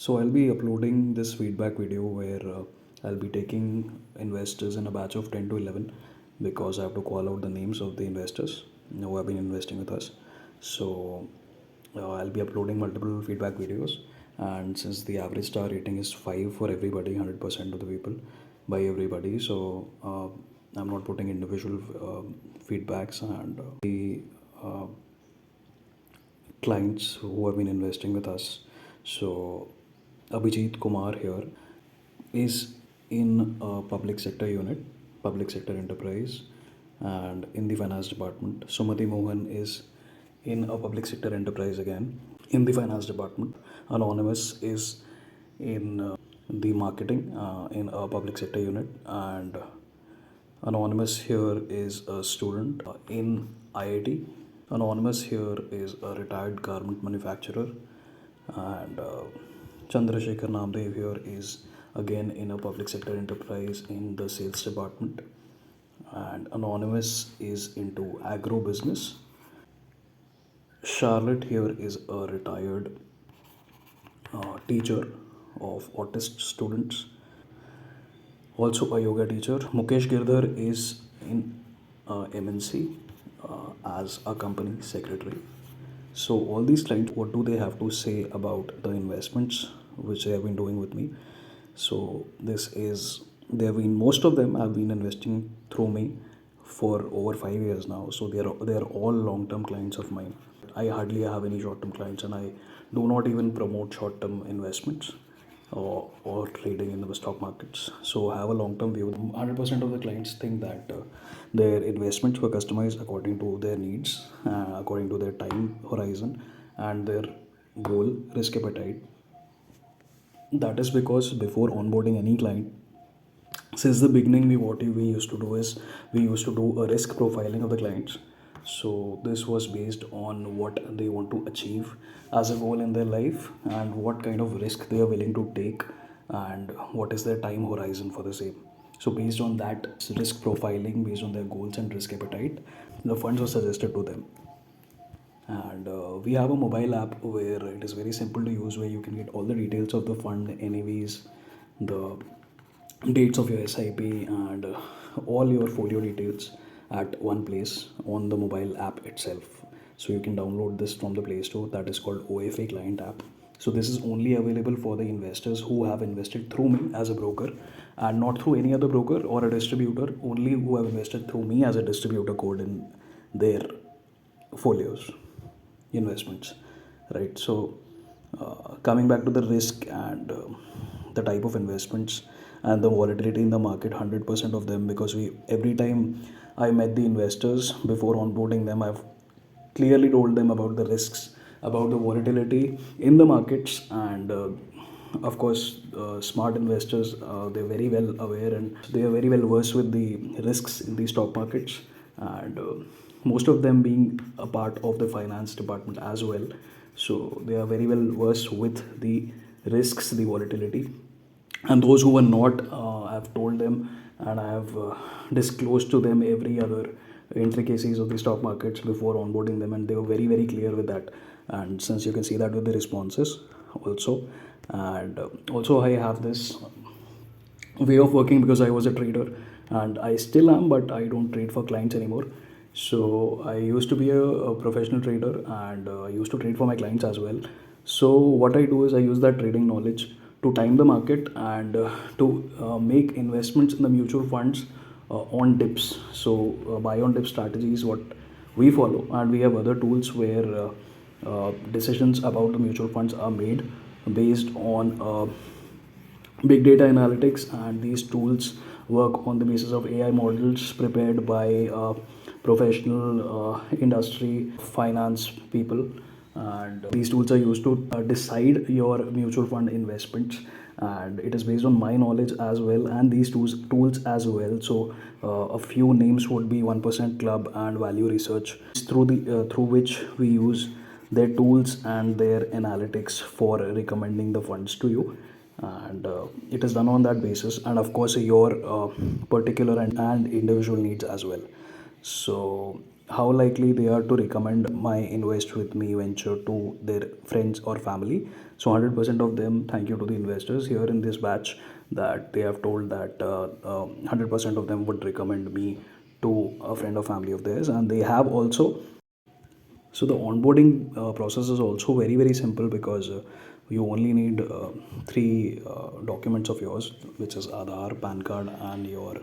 So I'll be uploading this feedback video where I'll be taking investors in a batch of 10 to 11 because I have to call out the names of the investors who have been investing with us. So I'll be uploading multiple feedback videos, and since the average star rating is 5 for everybody, 100% of the people by everybody, so I'm not putting individual feedbacks, and the uh, clients who have been investing with us. So, Abhijit Kumar here is in a public sector unit, public sector enterprise, and in the finance department. Sumati Mohan is in a public sector enterprise again, in the finance department. Anonymous is in the marketing in a public sector unit, and Anonymous here is a student in IIT. Anonymous here is a retired garment manufacturer, and Chandrasekhar Namdev here is again in a public sector enterprise in the sales department. And Anonymous is into agro business. Charlotte here is a retired teacher of autist students, also a yoga teacher. Mukesh Girdhar is in MNC as a company secretary. So all these clients, what do they have to say about the investments which they have been doing with me? So this is they have been most of them have been investing through me for over 5 years now. So they are all long term clients of mine. I hardly have any short term clients, and I do not even promote short term investments or trading in the stock markets. So have a long term view. 100% of the clients think that their investments were customized according to their needs, according to their time horizon, and their goal, risk appetite. That is because before onboarding any client, since the beginning, we used to do is we used to do a risk profiling of the clients. So this was based on what they want to achieve as a goal in their life, and what kind of risk they are willing to take, and what is their time horizon for the same. So based on that risk profiling, based on their goals and risk appetite, the funds were suggested to them. And we have a mobile app where it is very simple to use, where you can get all the details of the fund, NAVs, the dates of your SIP, and all your folio details at one place on the mobile app itself. So you can download this from the Play Store. That is called OFA Client app. So this is only available for the investors who have invested through me as a broker, and not through any other broker or a distributor. Only who have invested through me as a distributor code in their folios investments, right? So coming back to the risk and the type of investments and the volatility in the market, 100% of them, because we every time I met the investors before onboarding them, I've clearly told them about the risks, about the volatility in the markets, and of course smart investors, they're very well aware and they are very well versed with the risks in the stock markets, and most of them being a part of the finance department as well. So they are very well versed with the risks, the volatility. And those who are not, I've told them, and I have disclosed to them every other intricacies of the stock markets before onboarding them, and they were very very clear with that. And since you can see that with the responses also, and also I have this way of working because I was a trader, and I still am, but I don't trade for clients anymore. So I used to be a professional trader, and I used to trade for my clients as well. So what I do is I use that trading knowledge to time the market, and to make investments in the mutual funds on dips. So buy on dip strategy is what we follow, and we have other tools where decisions about the mutual funds are made based on big data analytics, and these tools work on the basis of AI models prepared by professional industry finance people, and these tools are used to decide your mutual fund investments, and it is based on my knowledge as well, and these tools as well. So a few names would be 1% Club and Value Research, through which we use their tools and their analytics for recommending the funds to you, and it is done on that basis, and of course your particular and individual needs as well. So how likely they are to recommend my invest with me venture to their friends or family. So 100% of them, thank you to the investors here in this batch, that they have told that 100% of them would recommend me to a friend or family of theirs. And they have also, so the onboarding process is also very very simple, because you only need three documents of yours, which is Aadhaar, PAN card, and your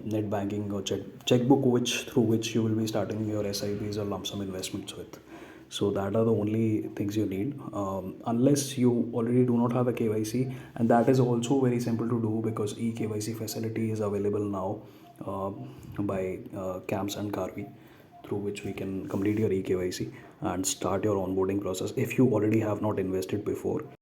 net banking or checkbook, which through which you will be starting your SIPs or lump sum investments with. So that are the only things you need, unless you already do not have a KYC, and that is also very simple to do, because eKYC facility is available now by CAMS and Karvi, through which we can complete your eKYC and start your onboarding process if you already have not invested before.